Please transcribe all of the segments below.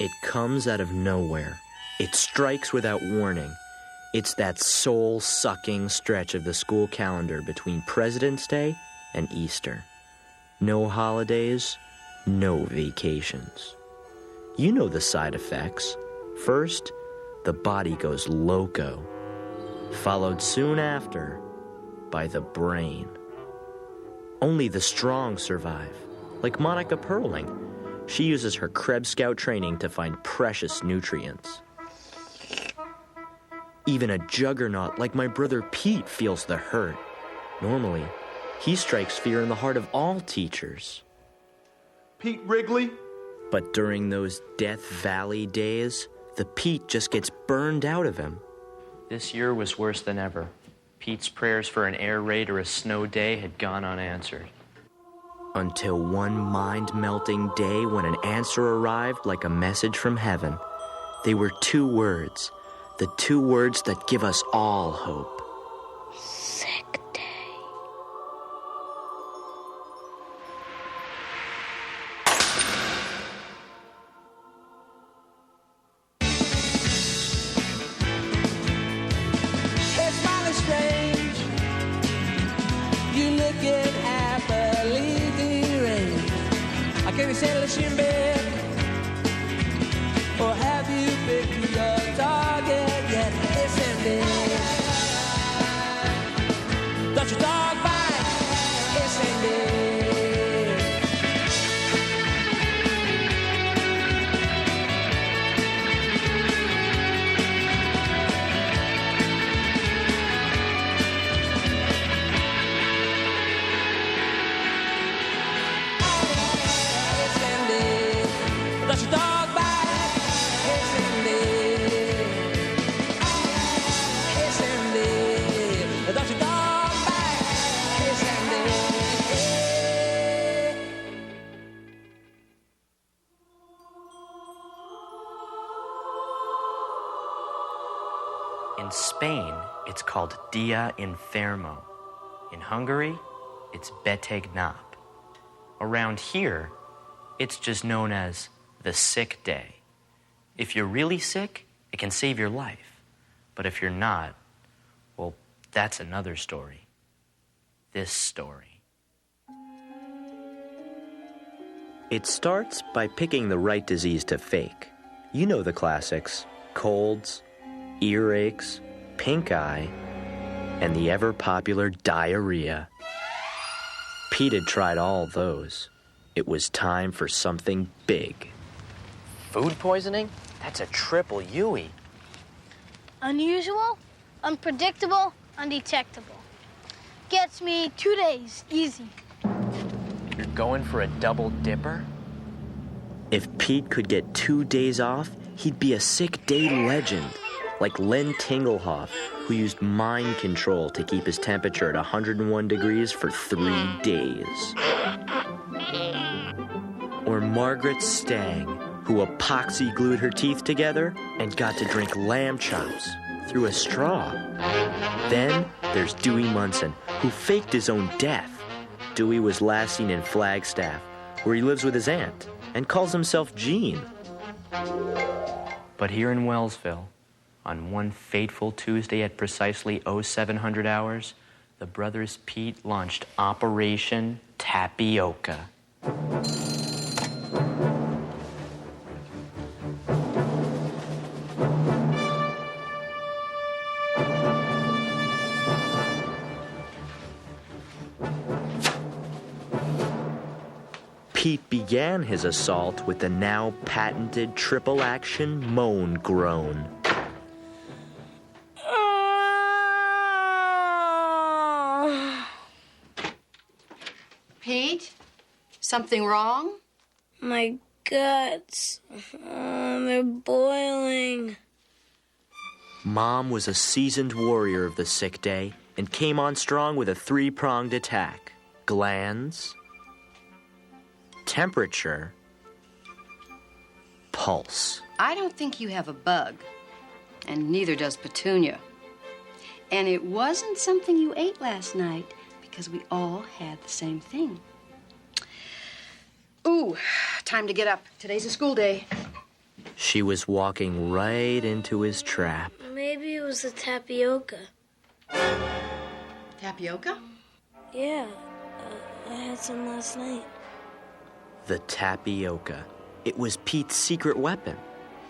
It comes out of nowhere. It strikes without warning. It's that soul-sucking stretch of the school calendar between President's Day and Easter. No holidays, no vacations. You know the side effects. First, the body goes loco, followed soon after by the brain. Only the strong survive, like Monica Perling. She uses her Krebs Scout training to find precious nutrients. Even a juggernaut like my brother Pete feels the hurt. Normally, he strikes fear in the heart of all teachers. Pete Wrigley? But during those Death Valley days, the Pete just gets burned out of him. This year was worse than ever. Pete's prayers for an air raid or a snow day had gone unanswered. Until one mind-melting day when an answer arrived like a message from heaven. They were 2 words, the 2 words that give us all hope. Sick day. It's smiling strange. You looking happily deranged. I can't settle a shin bed. Or have you picked your target yet? It's ending. Don't your dog bite? It's ending. It's ending. Don't your dog bite? It's ending. It's ending. Don't your dog bite? It's ending. In Spain, it's called Dia Enfermo. In Hungary, it's Beteg Nap. Around here, it's just known as the sick day. If you're really sick, it can save your life. But if you're not, well, that's another story. This story. It starts by picking the right disease to fake. You know the classics: colds, earaches, pink eye, and the ever-popular diarrhea. Pete had tried all those. It was time for something big. Food poisoning? That's a triple Yui. Unusual, unpredictable, undetectable. Gets me 2 days, easy. You're going for a double dipper? If Pete could get 2 days off, he'd be a sick day legend, like Len Tinglehoff, who used mind control to keep his temperature at 101 degrees for 3 days. Or Margaret Stang, who epoxy glued her teeth together and got to drink lamb chops through a straw. Then there's Dewey Munson, who faked his own death. Dewey was last seen in Flagstaff, where he lives with his aunt and calls himself Gene. But here in Wellsville, on one fateful Tuesday at precisely 0700 hours, the brothers Pete launched Operation Tapioca. Pete began his assault with the now patented triple-action moan groan. Pete, something wrong? My guts, they're boiling. Mom was a seasoned warrior of the sick day and came on strong with a 3-pronged attack. Glands, temperature, pulse. I don't think you have a bug, and neither does Petunia. And it wasn't something you ate last night, because we all had the same thing. Ooh, time to get up. Today's a school day. She was walking right into his trap. Maybe it was the tapioca. Tapioca? Yeah, I had some last night. The tapioca. It was Pete's secret weapon.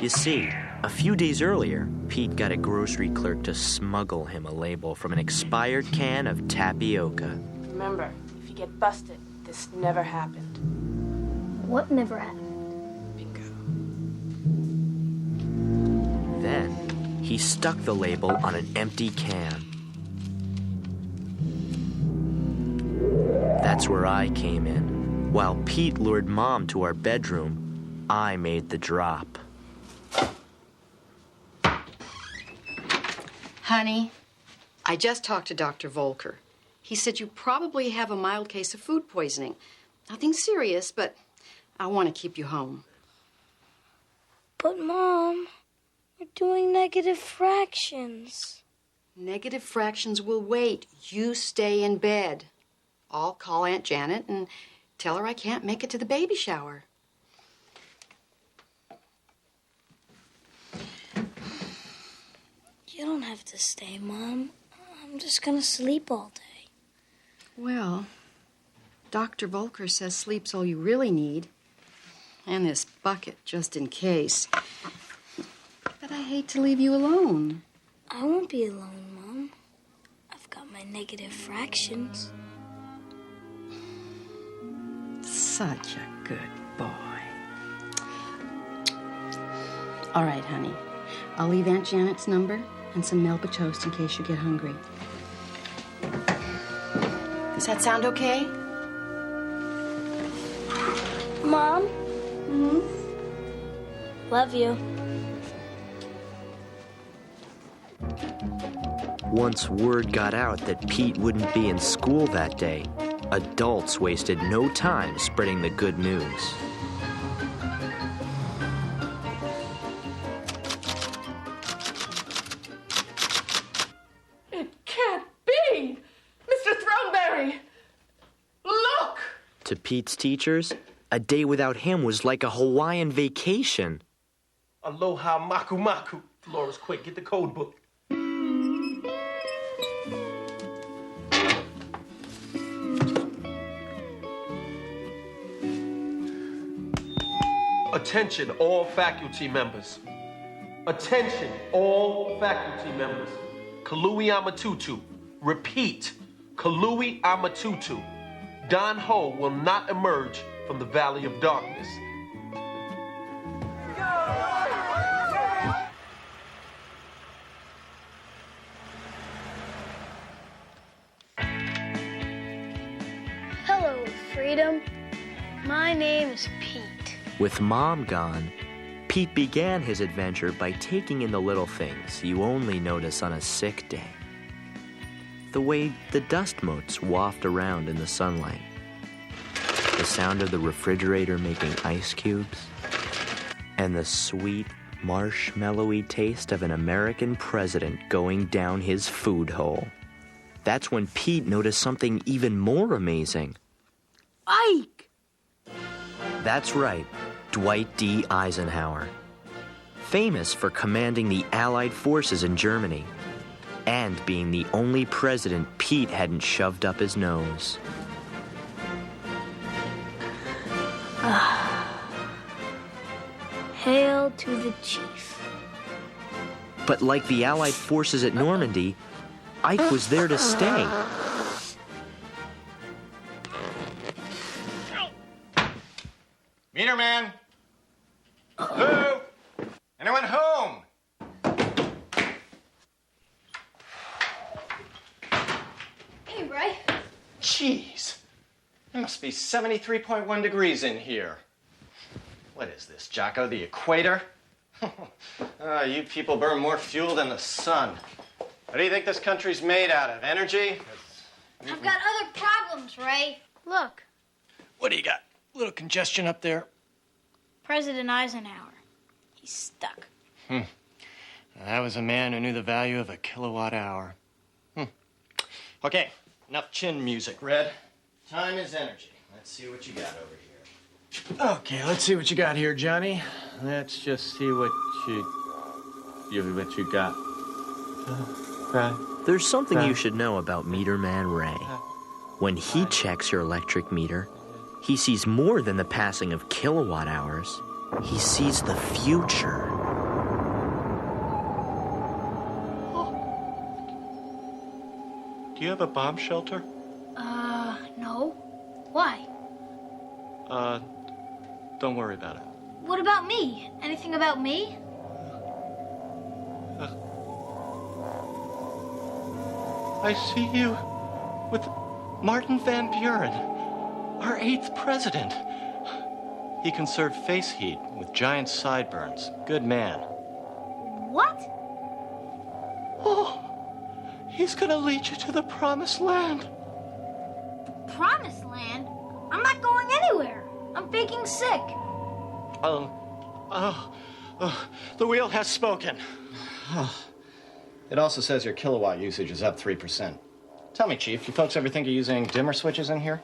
You see, a few days earlier, Pete got a grocery clerk to smuggle him a label from an expired can of tapioca. Remember, if you get busted, this never happened. What never happened? Bingo. Then, he stuck the label on an empty can. That's where I came in. While Pete lured Mom to our bedroom, I made the drop. Honey, I just talked to Dr. Volker. He said you probably have a mild case of food poisoning. Nothing serious, but I want to keep you home. But, Mom, we're doing negative fractions. Negative fractions will wait. You stay in bed. I'll call Aunt Janet and tell her I can't make it to the baby shower. You don't have to stay, Mom. I'm just gonna sleep all day. Well, Dr. Volker says sleep's all you really need. And this bucket, just in case. But I hate to leave you alone. I won't be alone, Mom. I've got my negative fractions. Such a good boy. All right, honey. I'll leave Aunt Janet's number and some Melba toast in case you get hungry. Does that sound okay? Mom? Love you. Once word got out that Pete wouldn't be in school that day, adults wasted no time spreading the good news. It can't be! Mr. Throneberry! Look! To Pete's teachers, a day without him was like a Hawaiian vacation. Aloha maku maku. Dolores, quick, get the code book. Attention, all faculty members. Attention, all faculty members. Kalui Amatutu. Repeat, Kalui Amatutu. Don Ho will not emerge from the Valley of Darkness. Hello, Freedom. My name is Pete. With Mom gone, Pete began his adventure by taking in the little things you only notice on a sick day. The way the dust motes waft around in the sunlight. The sound of the refrigerator making ice cubes. And the sweet, marshmallowy taste of an American president going down his food hole. That's when Pete noticed something even more amazing. Ike! That's right, Dwight D. Eisenhower. Famous for commanding the Allied forces in Germany and being the only president Pete hadn't shoved up his nose. Hail to the chief. But like the Allied forces at Normandy, Ike was there to stay. Meter man? Hello? Anyone home? Hey, Ray. Jeez. It must be 73.1 degrees in here. What is this, Jocko, the equator? You people burn more fuel than the sun. What do you think this country's made out of? Energy? I've got other problems, Ray. Look, What do you got? A little congestion up there? President Eisenhower. He's stuck. That was a man who knew the value of a kilowatt hour. Okay, enough chin music, Red. Time is energy. Let's see what you got over here. Okay, let's see what you got here, Johnny. let's just see what you got. Right. There's something you should know about Meter Man Ray. When he checks your electric meter, he sees more than the passing of kilowatt hours. He sees the future. Do you have a bomb shelter? No. Why? Don't worry about it. What about me? Anything about me? I see you with Martin Van Buren, our 8th president. He conserved face heat with giant sideburns. Good man. What? Oh, he's gonna lead you to the promised land. Promised land? I'm not going anywhere. I'm faking sick. The wheel has spoken. It also says your kilowatt usage is up 3%. Tell me, Chief, you folks ever think of using dimmer switches in here?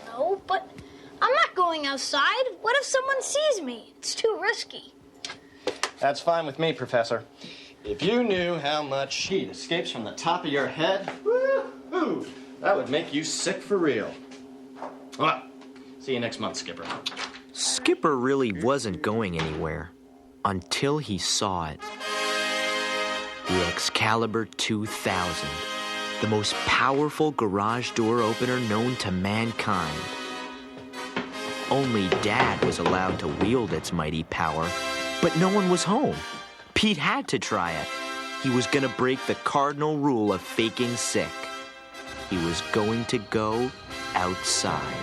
No, but I'm not going outside. What if someone sees me? It's too risky. That's fine with me, Professor. If you knew how much heat escapes from the top of your head, woo-hoo, that would make you sick for real. Well, see you next month, Skipper. Skipper really wasn't going anywhere until he saw it. The Excalibur 2000, the most powerful garage door opener known to mankind. Only Dad was allowed to wield its mighty power, but no one was home. Pete had to try it. He was going to break the cardinal rule of faking sick. He was going to go outside.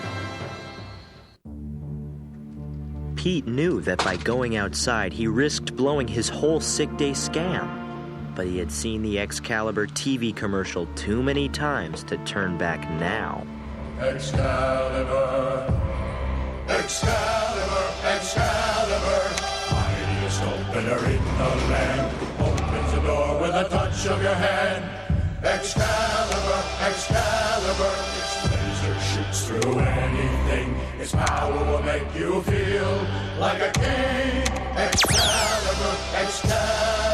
Pete knew that by going outside, he risked blowing his whole sick day scam. But he had seen the Excalibur TV commercial too many times to turn back now. Excalibur, Excalibur, Excalibur, mightiest opener in the land, opens the door with a touch of your hand. Excalibur, Excalibur, its laser shoots through anything, its power will make you feel like a king. Excalibur, Excalibur.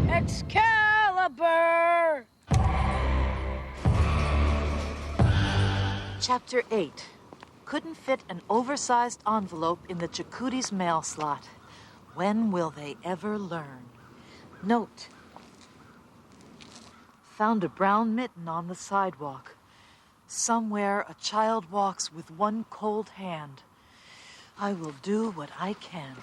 Excalibur! Chapter 8. Couldn't fit an oversized envelope in the Chakotay's mail slot. When will they ever learn? Note. Found a brown mitten on the sidewalk. Somewhere a child walks with one cold hand. I will do what I can.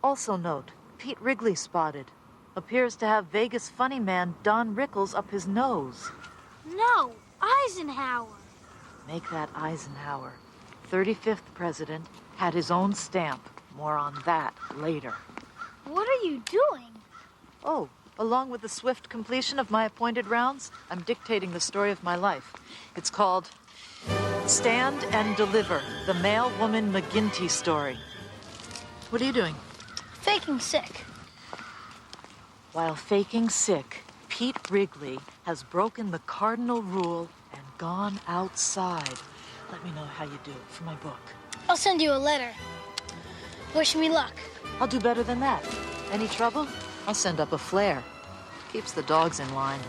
Also note, Pete Wrigley spotted. Appears to have Vegas funny man Don Rickles up his nose. No, Eisenhower. Make that Eisenhower. 35th president, had his own stamp. More on that later. What are you doing? Oh, along with the swift completion of my appointed rounds, I'm dictating the story of my life. It's called Stand and Deliver, the Male-Woman McGinty Story. What are you doing? Faking sick. While faking sick, Pete Wrigley has broken the cardinal rule and gone outside. Let me know how you do for my book. I'll send you a letter. Wish me luck. I'll do better than that. Any trouble? I'll send up a flare. Keeps the dogs in line.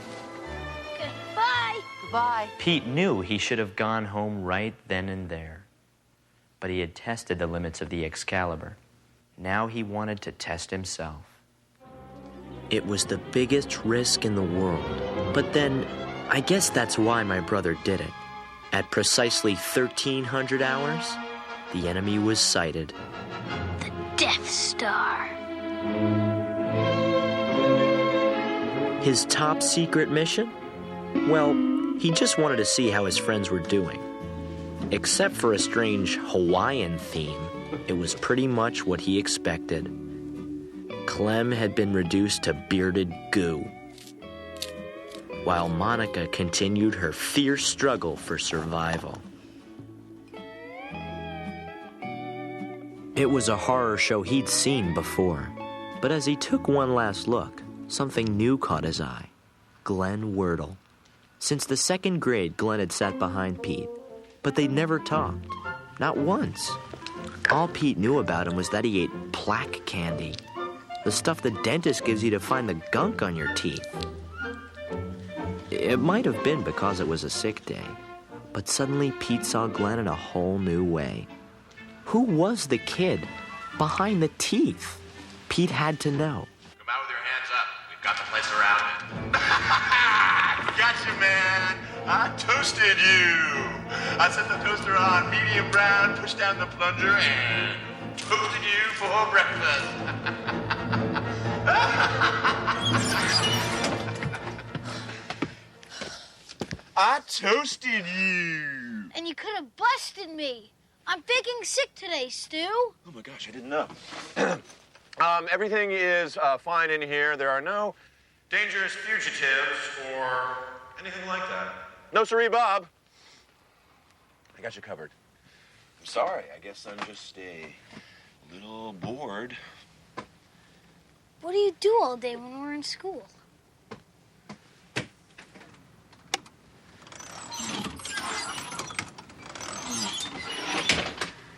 Okay, bye. Goodbye. Pete knew he should have gone home right then and there. But he had tested the limits of the Excalibur. Now he wanted to test himself. It was the biggest risk in the world. But then, I guess that's why my brother did it. At precisely 1300 hours, the enemy was sighted. The Death Star. His top secret mission? Well, he just wanted to see how his friends were doing. Except for a strange Hawaiian theme, it was pretty much what he expected. Clem had been reduced to bearded goo, while Monica continued her fierce struggle for survival. It was a horror show he'd seen before, but as he took one last look, something new caught his eye. Glenn Wordle. Since the second grade, Glenn had sat behind Pete, but they'd never talked. Not once. All Pete knew about him was that he ate plaque candy, the stuff the dentist gives you to find the gunk on your teeth. It might have been because it was a sick day, but suddenly Pete saw Glenn in a whole new way. Who was the kid behind the teeth? Pete had to know. Come out with your hands up. We've got the place surrounded. Gotcha, man. I toasted you. I set the toaster on medium brown, pushed down the plunger, and toasted you for breakfast. I toasted you. And you could have busted me. I'm faking sick today, Stu. Oh my gosh, I didn't know. Everything is fine in here. There are no dangerous fugitives or anything like that. No, sirree, Bob. I got you covered. I'm sorry. I guess I'm just a little bored. What do you do all day when we're in school?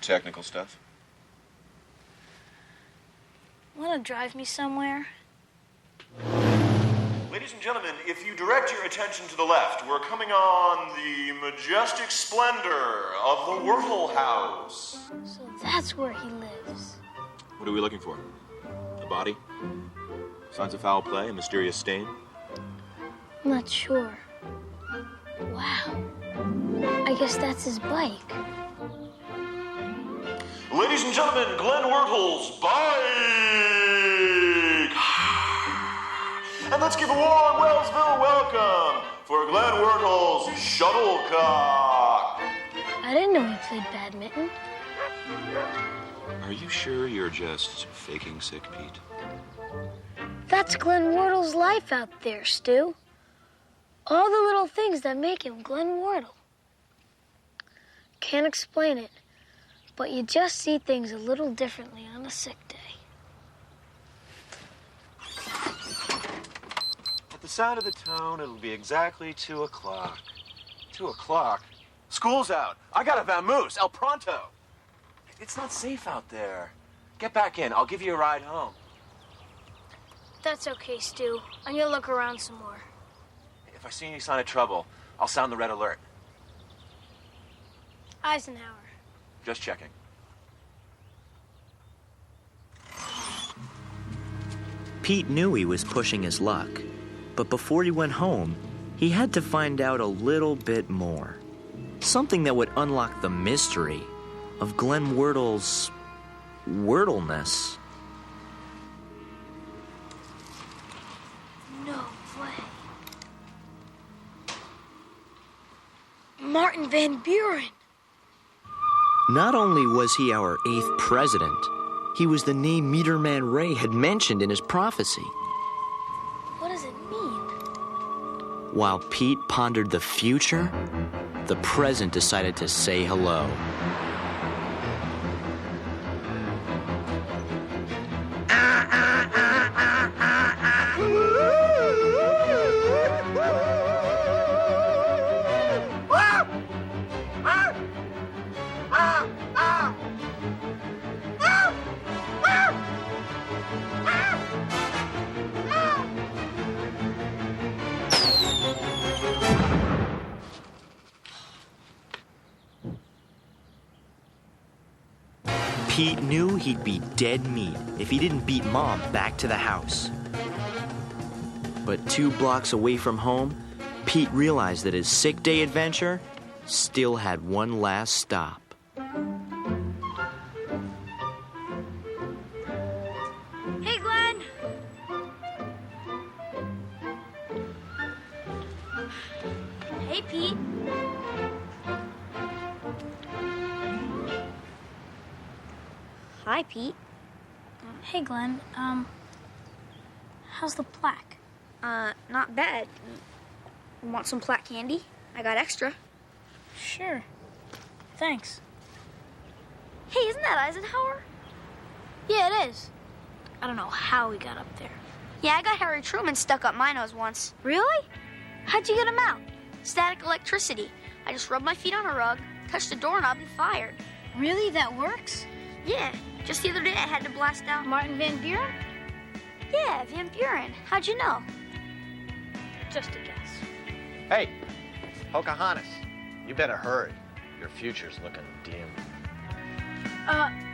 Technical stuff. Want to drive me somewhere? Ladies and gentlemen, if you direct your attention to the left, we're coming on the majestic splendor of the Wurtle House. So that's where he lives. What are we looking for? A body? Signs of foul play? A mysterious stain? I'm not sure. Wow. I guess that's his bike. Ladies and gentlemen, Glenn Wurtle's bike! And let's give a warm Wellsville welcome for Glenn Wurtle's shuttlecock. I didn't know he played badminton. Are you sure you're just faking sick, Pete? That's Glenn Wardle's life out there, Stu. All the little things that make him Glenn Wardle. Can't explain it, but you just see things a little differently on a sick day. At the sound of the tone, it'll be exactly 2 o'clock. 2 o'clock? School's out. I got a vamoose. El pronto. It's not safe out there. Get back in. I'll give you a ride home. That's okay, Stu. I'm gonna look around some more. If I see any sign of trouble, I'll sound the red alert. Eisenhower. Just checking. Pete knew he was pushing his luck, but before he went home, he had to find out a little bit more. Something that would unlock the mystery of Glenn Wurtle's Wurtleness. No way. Martin Van Buren. Not only was he our 8th president, he was the name Meterman Ray had mentioned in his prophecy. What does it mean? While Pete pondered the future, the present decided to say hello. Pete knew he'd be dead meat if he didn't beat Mom back to the house. But 2 blocks away from home, Pete realized that his sick day adventure still had one last stop. Hey, Glenn. Hey, Pete. Hi, Pete. Hey, Glenn. How's the plaque? Not bad. Want some plaque candy? I got extra. Sure. Thanks. Hey, isn't that Eisenhower? Yeah, it is. I don't know how we got up there. Yeah, I got Harry Truman stuck up my nose once. Really? How'd you get him out? Static electricity. I just rubbed my feet on a rug, Touch the door and I'll be fired. Really? That works? Yeah, just the other day I had to blast out Martin Van Buren? Yeah, Van Buren. How'd you know? Just a guess. Hey, Pocahontas, you better hurry. Your future's looking dim.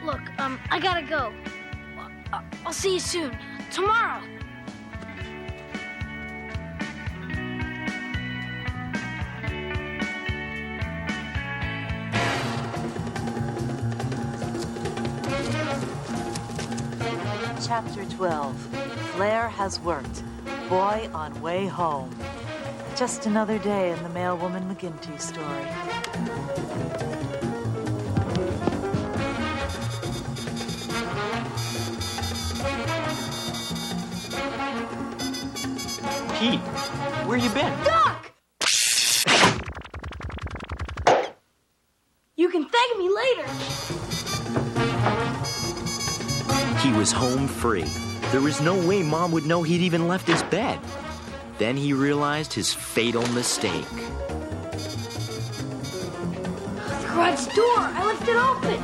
Look, I gotta go. I'll see you soon. Tomorrow. Chapter 12. Flair has worked. Boy on way home. Just another day in the Mailwoman McGinty story. Pete, where you been? Doc! You can thank me later. He was home free. There was no way Mom would know he'd even left his bed. Then he realized his fatal mistake. The garage door, I left it open.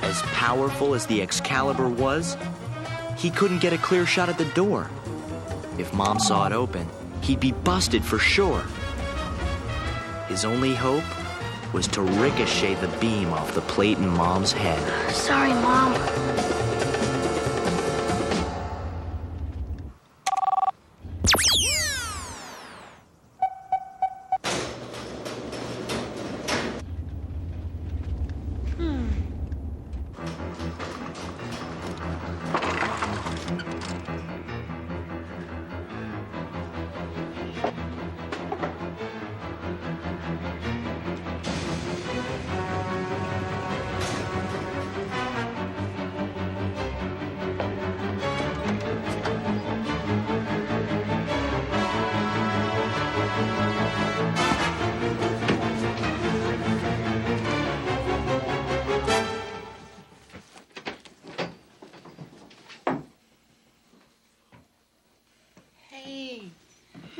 As powerful as the Excalibur was, he couldn't get a clear shot at the door. If Mom saw it open, he'd be busted for sure. His only hope was to ricochet the beam off the plate in Mom's head. Sorry, Mom.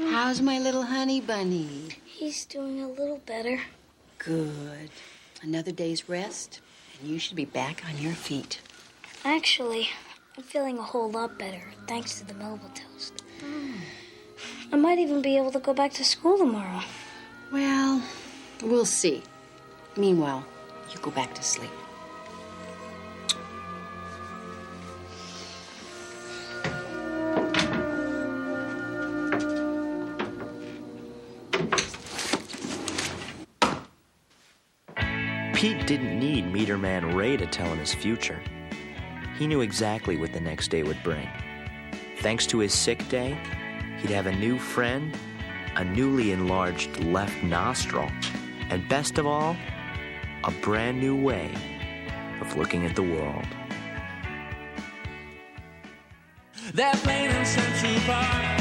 How's my little honey bunny? He's doing a little better. Good. Another day's rest, and you should be back on your feet. Actually, I'm feeling a whole lot better, thanks to the Melba toast. I might even be able to go back to school tomorrow. Well, we'll see. Meanwhile, you go back to sleep. Pete didn't need Meter Man Ray to tell him his future. He knew exactly what the next day would bring. Thanks to his sick day, he'd have a new friend, a newly enlarged left nostril, and best of all, a brand new way of looking at the world. They're playing in Central Park.